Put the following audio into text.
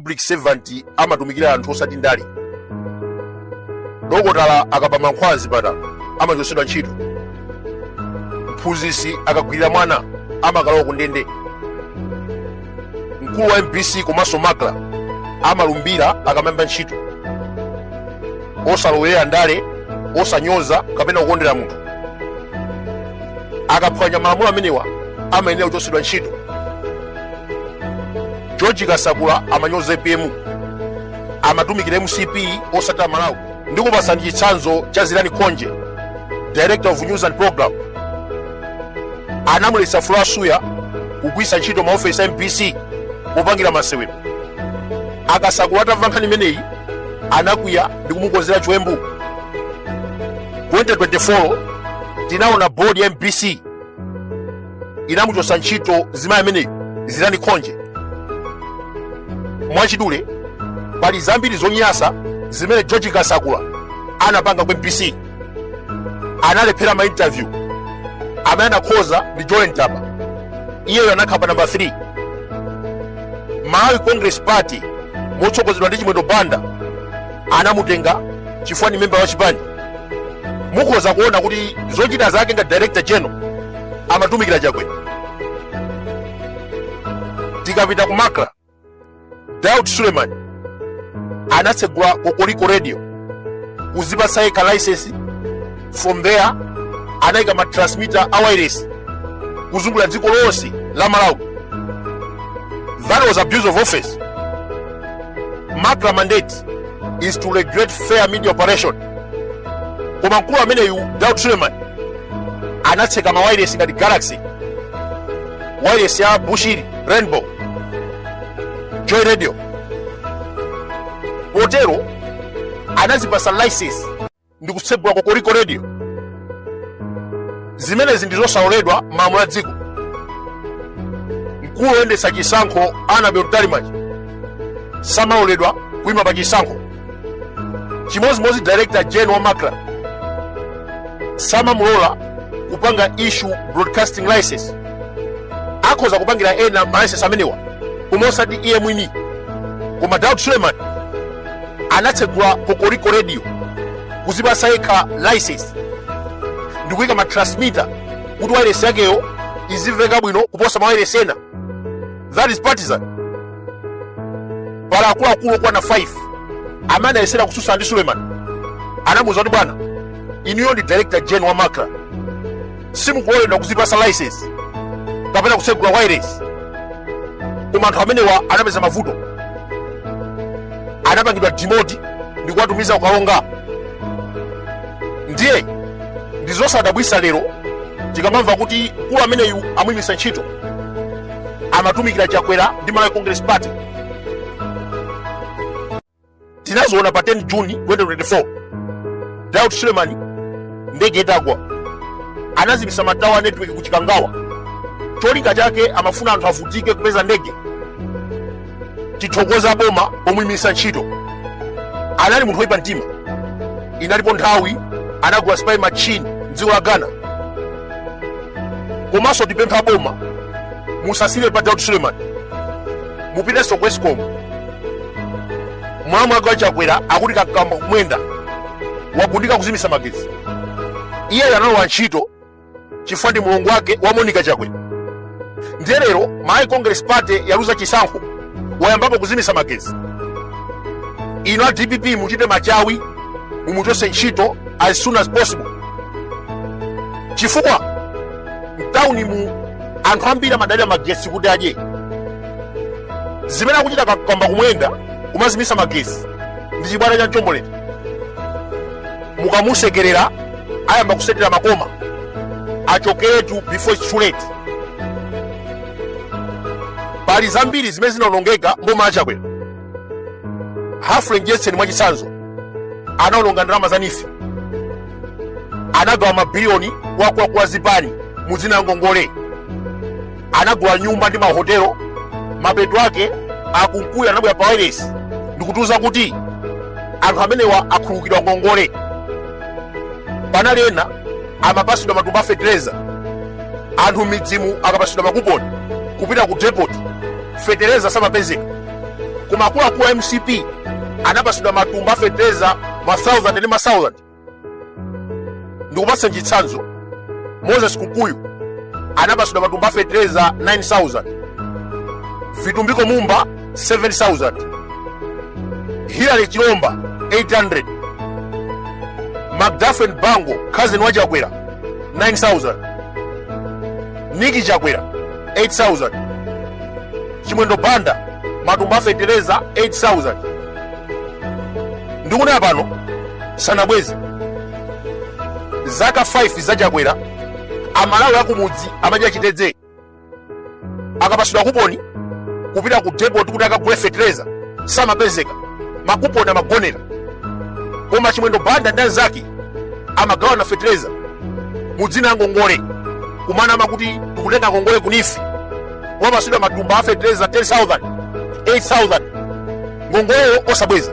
public servant amatumikira anthu osati ndale. Dokotala akaba mankhwazi pata amachosedwa ntchito. Mphunzitsi akagwirira mwana amakalowa ku ndende. Mkulu wa MPC komanso makla amalumbira akamemba ntchito. Osalowera ndale, osanyoza kapena kukondera munthu. Akaphwanya malamulo amenewa amayenera kuchosedwa ntchito. George Kasakula amanyoza EPM, amatumikira MCP osatira Malawi. Ndikupasani chitsanzo cha Zilani Khonje, Director of News and Program. Anamulesa Flora Suya kugwisa ntchito maofesi a MPC kupangira masewero. Akasakula atamva nkhani imeneyi anakwiya ndi kumukonzera chiwembu. 2024 tinaona board ya MPC inamuchosa ntchito zimayi ameneyi Zilani Khonje. Mwachidule pali zambiri zonyasa zimene George Kasakula anapanga ku MPC. Analephera ma interview amene anakhoza ndi Joel Ntaba, iyeyo anakhapa number 3. Malawi Congress Party motsogozedwa ndi Chimwendo Banda anamutenga chifukwa ni member wa chipani. Mukhoza kuona kuti zochita zake nga Director General amatumikira chakwe. Tikapita ku makla, Daud Suleiman anatsegula Kokoriko Radio kuzipasa yekha license. From there anayika matransmitter a wireless kuzungulira dziko lonse la Malawi. That was abuse of office. Makla mandate is to regulate fair media operation. Koma mkulu ameneyu Daud Suleiman anatseka ma wireless ngati Galaxy, wireless ya Bushiri, Rainbow, Joy Radio. Potero anazipasa license ndi kutsegula Kokoriko Radio. Zimenezi ndizosaloledwa malamulo a dziko. Mkulu woyendetsa chisankho Annabel Talimachi samaloledwa kuyima pa chisankho. Chimozimozi Director General wa makla samamulola kupanga issue broadcasting license. Akhoza kupangira ena license amenewa kumosati iye mwini. Koma Daud Suleiman anatsegula Kokoriko Radio kuzipasa yekha license ndi kuyika matransmitter kuti wireless yakeyo izimveka bwino kuposa ma wireless ena. That is partisan. Pala akuluakulu okwana 5 amene anayesera kususa ndi Suleiman anamuwuza kuti bwana, inuyo ndi Director General wa makla, simukuloledwa kuzipasa license kapena kutsegula wireless. Koma anthu amenewa anapeza mavuto, anapangidwa demote ndi kuwatumiza ukalonga. Ndiye ndizosadabwisa lero tikamamva kuti mkulu ameneyu amuyimisa ntchito amatumikira chakwera ndi Malawi Congress Party. Tinazoona pa 10 Juni 2024 Daud Suleiman ndege itagwa anazibisa matawa network ku Chikangawa. Cholinga chake amafuna anthu avutike kupeza ndege. Tithokoza boma pomuyimisa ntchito. Anali munthu woyipa mtima. Inalipo nthawi anagula spy machine m'dziko la Ghana. Komanso tipempha boma musasire pa Daud Suleiman, mupitenso ku Eskom. Mwamu agawa chakwera akuti kakamba kumwenda wagundika kuzimisa magezi. Iye analowa ntchito chifukwa ndi mulongo wake wa Monica Chakwera. Ndiye lero Malawi Congress Party yaluza chisankho wayambapo kuzimisa magezi. Ino a DPP muchite machawi mumuchose ntchito as soon as possible. Chifukwa mtauni mu anthu ambiri amadalira magezi kuti adye. Zimene akuchita kakamba kumwenda kumazimisa magezi ndi chibwana cha Chomboleni. Mukamusekerera ayamba kusetera makoma achokeretu before it's too late. Pali zambiri zimene zinaonongeka mboma ya Chakwera. Humphrey Jensen mwachisanzo anaononga ndalama za NIFI, anagawa mabilioni kwa zipani muzina ya Ngongole, anagula nyumba ndi mahotelo. Mapeto ake akunkuya anabwera pa wireless ndikutuza kuti anthu amenewa akhululukidwa Ngongole. Panali ena amapasidwa matumba fertilizer, anthu midzimu akapasidwa makuponi kupita ku depot fertilizer samapezeka. kumakulu a MCP anapasidwa matumba afetereza ma 1000 ndi ma 1000. Ndikupatsa chitsanzo, Moses Kukuyu anapasidwa matumba afetereza 9000, Vitumbiko Mumba 7000, Hilary Chilomba 800, McDuffen Bango cousin wa Chakwera 9000, Niki Chakwera 8000, Chimwendo Banda matumba afetereza 8000. Ndikunena pano sanabwezi zaka 5 za Chakwera amalawi akumudzi amadya chitedze akapasidwa kuponi kupita ku depot kuti akagule fetereza samapezeka, makuponi amagonera. Koma Chimwendo Banda ndi anzake amagawana fetereza mudzina Ngongole, kumana makuti tikutenga Ngongole kunifi wapasidwa matumba afetereza 10000 8000, Ngongole osabweza.